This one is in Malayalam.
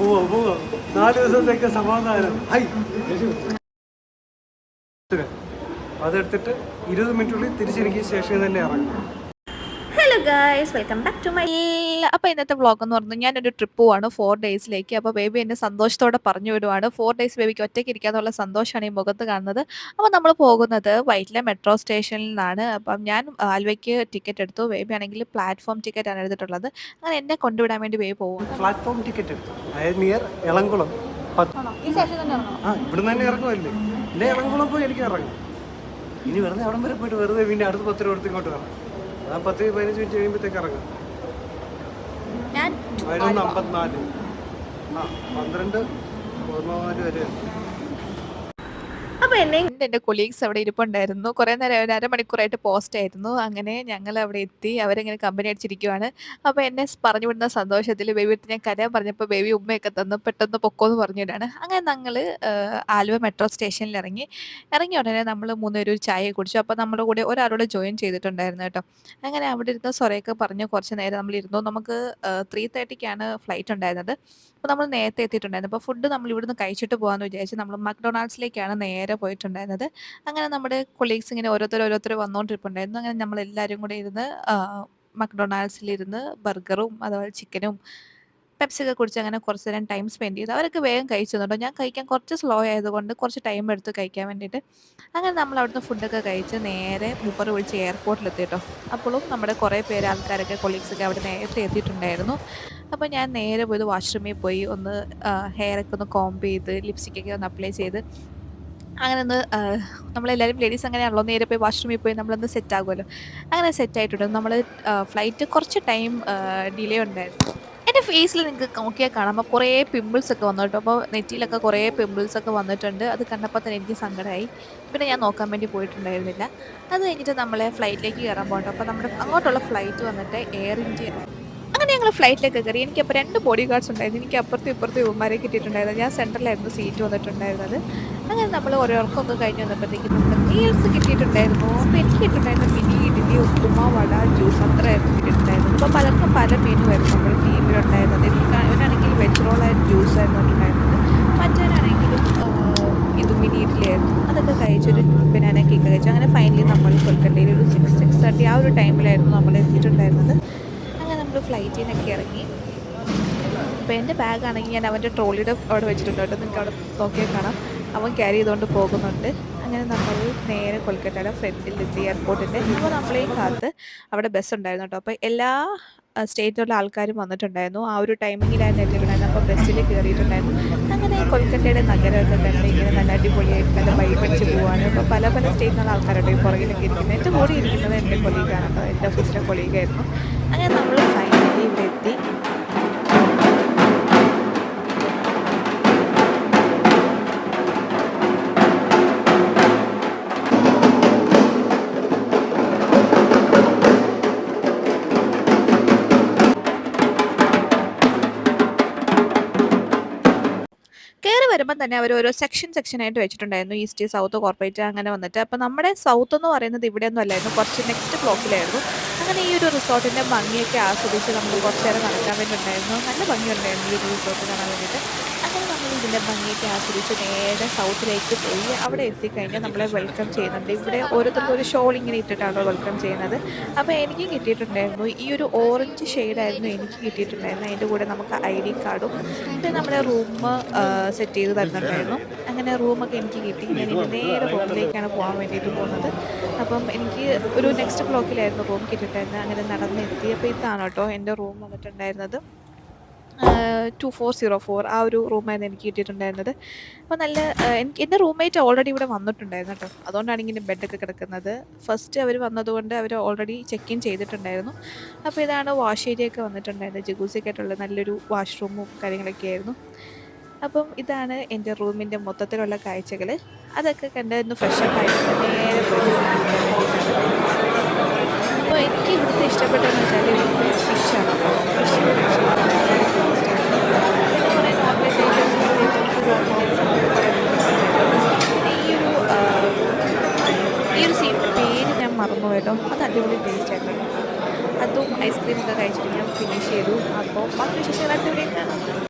പോവാ 4 ദിവസത്തേക്ക് സമാധാനം. അതെടുത്തിട്ട് 20 മിനിറ്റുള്ളിൽ തിരിച്ചെനിക്ക് സ്റ്റേഷനിൽ തന്നെ ഇറങ്ങും. Hello guys, welcome back to my. അപ്പോൾ ഇന്നത്തെ വ്ളോഗ് എന്ന് പറഞ്ഞാൽ ഞാനൊരു ട്രിപ്പ് പോവാണ് 4 ഡേയ്സിലേക്ക്. അപ്പോൾ ബേബി എന്നെ സന്തോഷത്തോടെ പറഞ്ഞു വിടുവാണ്. 4 ഡേയ്സ് ബേബിക്ക് ഒറ്റയ്ക്ക് ഇരിക്കാന്നുള്ള സന്തോഷമാണ് ഈ മുഖത്ത് കാണുന്നത്. അപ്പോൾ നമ്മൾ പോകുന്നത് വൈറ്റില മെട്രോ സ്റ്റേഷനിൽ നിന്നാണ്. അപ്പം ഞാൻ ആലുവയ്ക്ക് ടിക്കറ്റ് എടുത്തു. ബേബി ആണെങ്കിൽ പ്ലാറ്റ്ഫോം ടിക്കറ്റാണ് എടുത്തിട്ടുള്ളത്. അങ്ങനെ എന്നെ കൊണ്ടുവിടാൻ വേണ്ടി ബേബി പോകും. പ്ലാറ്റ്ഫോം ടിക്കറ്റ് എടുത്തു. അതായത് നിയർ എളംകുളം. ഈ സ്റ്റേഷനിൽ തന്നെ ഇറങ്ങണം. ഇവിടുന്ന് തന്നെ ഇറങ്ങുമല്ലേ? ഇല്ലേ എളംകുളം പോയി എനിക്ക് ഇറങ്ങും. ഇനി വെറുതെ അവിടം വരെ പോയിട്ട് വെറുതെ പിന്നെ അടുത്ത് 10 രൂപ കൊടുത്ത് ഇങ്ങോട്ട് വരാം. 10-15 മിനിറ്റ് കഴിയുമ്പോഴത്തേക്ക് ഇറങ്ങും. 11:54 12 14 വരെ. അപ്പോൾ എൻ്റെ കൊളീഗ്സ് അവിടെ ഇരിപ്പുണ്ടായിരുന്നു. കുറേ നേരം ഒരു അരമണിക്കൂറായിട്ട് പോസ്റ്റ് ആയിരുന്നു. അങ്ങനെ ഞങ്ങൾ അവിടെ എത്തി. അവരിങ്ങനെ കമ്പനി അടിച്ചിരിക്കുവാണ്. അപ്പോൾ എന്നെ പറഞ്ഞു വിടുന്ന സന്തോഷത്തിൽ ബേബി അടുത്ത് ഞാൻ കരയാൻ പറഞ്ഞപ്പോൾ ബേബി ഉമ്മയൊക്കെ തന്നു. പെട്ടെന്ന് പൊക്കോന്ന് പറഞ്ഞിട്ടാണ്. അങ്ങനെ ഞങ്ങൾ ആലുവ മെട്രോ സ്റ്റേഷനിൽ ഇറങ്ങി. ഇറങ്ങിയ ഉടനെ നമ്മൾ 3 പേരും ഒരു ചായ കുടിച്ചു. അപ്പോൾ നമ്മുടെ കൂടെ ഒരാളോട് ജോയിൻ ചെയ്തിട്ടുണ്ടായിരുന്നു കേട്ടോ. അങ്ങനെ അവിടെ ഇരുന്ന് സൊറയൊക്കെ പറഞ്ഞ് കുറച്ച് നേരം നമ്മളിരുന്നു. നമുക്ക് 3:30ക്കാണ് ഫ്ലൈറ്റ് ഉണ്ടായിരുന്നത്. അപ്പോൾ നമ്മൾ നേരത്തെ എത്തിയിട്ടുണ്ടായിരുന്നു. അപ്പോൾ ഫുഡ് നമ്മൾ ഇവിടുന്ന് കഴിച്ചിട്ട് പോകാമെന്ന് വിചാരിച്ച് നമ്മൾ മക്ഡൊണാൾഡ്സിലേക്കാണ് നേരെ പോയിട്ടുണ്ടായിരുന്നത്. അങ്ങനെ നമ്മുടെ കൊളീഗ്സ് ഇങ്ങനെ ഓരോരുത്തർ വന്നുകൊണ്ടിരിപ്പുണ്ടായിരുന്നു. അങ്ങനെ നമ്മളെല്ലാവരും കൂടെ ഇരുന്ന് മക്ഡൊണാൾഡ്സിലിരുന്ന് ബർഗറും അതുപോലെ ചിക്കനും പെപ്സിയൊക്കെ കുടിച്ച് അങ്ങനെ കുറച്ച് നേരം ടൈം സ്പെൻഡ് ചെയ്തു. അവരൊക്കെ വേഗം കഴിച്ചു കേട്ടോ. ഞാൻ കഴിക്കാൻ കുറച്ച് സ്ലോ ആയതുകൊണ്ട് കുറച്ച് ടൈം എടുത്തു കഴിക്കാൻ വേണ്ടിയിട്ട്. അങ്ങനെ നമ്മൾ അവിടുന്ന് ഫുഡൊക്കെ കഴിച്ച് നേരെ മൂപ്പർ വിളിച്ച് എയർപോർട്ടിലെത്തി കേട്ടോ. അപ്പോഴും നമ്മുടെ കുറേ പേര് ആൾക്കാരൊക്കെ കൊളീഗ്സൊക്കെ അവിടെ നേരത്തെ എത്തിയിട്ടുണ്ടായിരുന്നു. അപ്പോൾ ഞാൻ നേരെ പോയത് വാഷ്റൂമിൽ പോയി ഒന്ന് ഹെയറൊക്കെ ഒന്ന് കോംബ് ചെയ്ത് ലിപ്സ്റ്റിക്കൊക്കെ ഒന്ന് അപ്ലൈ ചെയ്ത് അങ്ങനെ ഒന്ന് നമ്മളെല്ലാവരും ലേഡീസ് അങ്ങനെയാണല്ലോ, നേരെ പോയി വാഷ്റൂമിൽ പോയി നമ്മളൊന്ന് സെറ്റ് ആകുമല്ലോ. അങ്ങനെ സെറ്റ് ആയിട്ടുണ്ട്. നമ്മൾ ഫ്ലൈറ്റ് കുറച്ച് ടൈം ഡിലേ ഉണ്ടായിരുന്നു. എൻ്റെ ഫേസിൽ നിങ്ങൾക്ക് നോക്കിയാൽ കാണാം കുറേ പിമ്പിൾസ് ഒക്കെ വന്നു കേട്ടോ. അപ്പോൾ നെറ്റിയിലൊക്കെ കുറേ പിമ്പിൾസ് ഒക്കെ വന്നിട്ടുണ്ട്. അത് കണ്ടപ്പോൾ തന്നെ എനിക്ക് സങ്കടമായി. പിന്നെ ഞാൻ നോക്കാൻ വേണ്ടി പോയിട്ടുണ്ടായിരുന്നില്ല. അത് കഴിഞ്ഞിട്ട് നമ്മളെ ഫ്ലൈറ്റിലേക്ക് കയറാൻ പോകട്ടോ. അപ്പോൾ നമ്മുടെ അങ്ങോട്ടുള്ള ഫ്ലൈറ്റ് വന്നിട്ട് എയർ ഇന്ത്യ. അങ്ങനെ ഞങ്ങൾ ഫ്ലൈറ്റിലേക്ക് കയറി. എനിക്കപ്പോൾ 2 ബോഡി ഗാർഡ്സ് ഉണ്ടായിരുന്നു. എനിക്ക് അപ്പുറത്തും ഇപ്പുറത്തും ഇവന്മാരെ കിട്ടിയിട്ടുണ്ടായിരുന്നു. ഞാൻ സെൻറ്ററിലായിരുന്നു സീറ്റ് വന്നിട്ടുണ്ടായിരുന്നത്. അങ്ങനെ നമ്മൾ ഓരോർക്കൊക്കെ കഴിഞ്ഞ് വന്നപ്പോഴത്തേക്കും നമുക്ക് മീൽസ് കിട്ടിയിട്ടുണ്ടായിരുന്നു. അപ്പോൾ എനിക്ക് കിട്ടിയിട്ടുണ്ടായിരുന്നു മിനി ഇഡ്ഡലി, ഉപ്പുമ, വട, ജ്യൂസ് അത്രയായിരുന്നു കിട്ടിയിട്ടുണ്ടായിരുന്നത്. അപ്പോൾ പലർക്കും പല മെനു ആയിരുന്നു നമ്മുടെ ടീമിലുണ്ടായിരുന്നത്. ഇവനാണെങ്കിൽ വെജ് റോളായിട്ട് ജ്യൂസായിരുന്നു ഉണ്ടായിരുന്നത്. മറ്റവനാണെങ്കിലും ഇത് മിനി ഇഡ്ഡലി ആയിരുന്നു. അതൊക്കെ കഴിച്ചൊരു ബനാന കേക്ക് കഴിച്ചു. അങ്ങനെ ഫൈനലി നമ്മൾ കൊൽക്കത്തയിൽ ഒരു 6:30 ആ ഒരു ടൈമിലായിരുന്നു നമ്മൾ എത്തിയിട്ടുണ്ടായിരുന്നത്. അങ്ങനെ നമ്മൾ ഫ്ലൈറ്റിൽ നിന്നൊക്കെ ഇറങ്ങി. അപ്പോൾ എൻ്റെ ബാഗാണെങ്കിൽ ഞാൻ അവൻ്റെ ട്രോളിയുടെ അവിടെ വെച്ചിട്ടുണ്ട് കേട്ടോ. നിങ്ങൾക്ക് അവിടെ നോക്കിയാൽ കാണാം. അവൻ ക്യാരി ചെയ്തുകൊണ്ട് പോകുന്നുണ്ട്. അങ്ങനെ നമ്മൾ നേരെ കൊൽക്കത്തയുടെ ഫ്രണ്ടിലെത്തി എയർപോർട്ടിൻ്റെ. അപ്പോൾ നമ്മളെയും കാത്ത് അവിടെ ബസ് ഉണ്ടായിരുന്നു കേട്ടോ. അപ്പോൾ എല്ലാ സ്റ്റേറ്റിലുള്ള ആൾക്കാരും വന്നിട്ടുണ്ടായിരുന്നു. ആ ഒരു ടൈമിങ്ങിലായിരുന്നു എത്തിയിട്ടുണ്ടായിരുന്നു. അപ്പോൾ ബസ്സിൽ കയറിയിട്ടുണ്ടായിരുന്നു. അങ്ങനെ കൊൽക്കത്തയുടെ നഗരമൊക്കെ കണ്ട് ഇങ്ങനെ നല്ല അടിപൊളിയായിട്ട് നല്ല വൈബടിച്ച് പോവാണ്. അപ്പോൾ പല സ്റ്റേറ്റിലുള്ള ആൾക്കാരുണ്ട് ഈ പുറകിലൊക്കെ ഇരിക്കുന്നത്. എൻ്റെ കൂടെ ഇരിക്കുന്നത് എൻ്റെ കൊളീഗാണ് കേട്ടോ. എൻ്റെ ഓഫീസിലെ കൊളീഗായിരുന്നു. അങ്ങനെ നമ്മൾ ഫൈനലി ഇവിടെ എത്തി. കയറി വരുമ്പോൾ തന്നെ അവർ ഓരോ സെക്ഷനായിട്ട് വെച്ചിട്ടുണ്ടായിരുന്നു. ഈസ്റ്റ്, സൗത്ത്, കോർപ്പറേറ്റ് അങ്ങനെ വന്നിട്ട്. അപ്പോൾ നമ്മുടെ സൗത്ത് എന്ന് പറയുന്നത് ഇവിടെയൊന്നും അല്ലായിരുന്നു, കുറച്ച് നെക്സ്റ്റ് ബ്ലോക്കിലായിരുന്നു. അങ്ങനെ ഈ ഒരു റിസോർട്ടിൻ്റെ ഭംഗിയൊക്കെ ആസ്വദിച്ച് നമ്മൾ കുറച്ച് നേരം നടക്കാൻ വേണ്ടിയിട്ടുണ്ടായിരുന്നു. നല്ല ഭംഗിയുണ്ടായിരുന്നു ഈ ഒരു റിസോർട്ട് കാണാൻ വേണ്ടിയിട്ട്. അങ്ങനെ നമ്മൾ ഇതിൻ്റെ ഭംഗിയൊക്കെ ആസ്വദിച്ച് നേരെ സൗത്തിലേക്ക് പോയി. അവിടെ എത്തിക്കഴിഞ്ഞാൽ നമ്മളെ വെൽക്കം ചെയ്യുന്നുണ്ട്. ഇവിടെ ഓരോരുത്തർക്കും ഒരു ഷോൾ ഇങ്ങനെ ഇട്ടിട്ടാണ് വെൽക്കം ചെയ്യുന്നത്. അപ്പോൾ എനിക്ക് കിട്ടിയിട്ടുണ്ടായിരുന്നു ഈ ഒരു ഓറഞ്ച് ഷെയ്ഡായിരുന്നു എനിക്ക് കിട്ടിയിട്ടുണ്ടായിരുന്നു. അതിൻ്റെ കൂടെ നമുക്ക് ID കാർഡും പിന്നെ നമ്മുടെ റൂം സെറ്റ് ചെയ്ത് തരുന്നുണ്ടായിരുന്നു. അങ്ങനെ റൂമൊക്കെ എനിക്ക് കിട്ടി. ഞാൻ ഇനി നേരെ റൂമിലേക്കാണ് പോകാൻ വേണ്ടിയിട്ട് പോകുന്നത്. അപ്പം എനിക്ക് ഒരു നെക്സ്റ്റ് ബ്ലോക്കിലായിരുന്നു റൂം കിട്ടിയിട്ടുണ്ടായിരുന്നത്. അങ്ങനെ നടന്നെത്തി. അപ്പോൾ ഇതാണ് കേട്ടോ എൻ്റെ റൂം വന്നിട്ടുണ്ടായിരുന്നത്. 2404 ആ ഒരു റൂമായിരുന്നു എനിക്ക് കിട്ടിയിട്ടുണ്ടായിരുന്നത്. അപ്പോൾ നല്ല എൻ്റെ റൂംമേറ്റ് ഓൾറെഡി ഇവിടെ വന്നിട്ടുണ്ടായിരുന്നു കേട്ടോ. അതുകൊണ്ടാണ് ഇങ്ങനെ ബെഡൊക്കെ കിടക്കുന്നത്. ഫസ്റ്റ് അവർ വന്നതുകൊണ്ട് അവർ ഓൾറെഡി ചെക്ക് ഇൻ ചെയ്തിട്ടുണ്ടായിരുന്നു. അപ്പോൾ ഇതാണ് വാഷ് ഏരിയ ഒക്കെ വന്നിട്ടുണ്ടായിരുന്നത്. ജഗൂസിയൊക്കെ ആയിട്ടുള്ള നല്ലൊരു വാഷ്റൂമും കാര്യങ്ങളൊക്കെ ആയിരുന്നു. അപ്പം ഇതാണ് എൻ്റെ റൂമിൻ്റെ മൊത്തത്തിലുള്ള കാഴ്ചകൾ. അതൊക്കെ കണ്ട് ഒന്ന് ഫ്രഷപ്പ് ആയിട്ട് നേരെ പോയി. അപ്പോൾ എനിക്ക് ഇവിടുത്തെ ഇഷ്ടപ്പെട്ടതെന്ന് വെച്ചാൽ ഇവിടുത്തെ ഫിഷാണ്. ഫിഷ്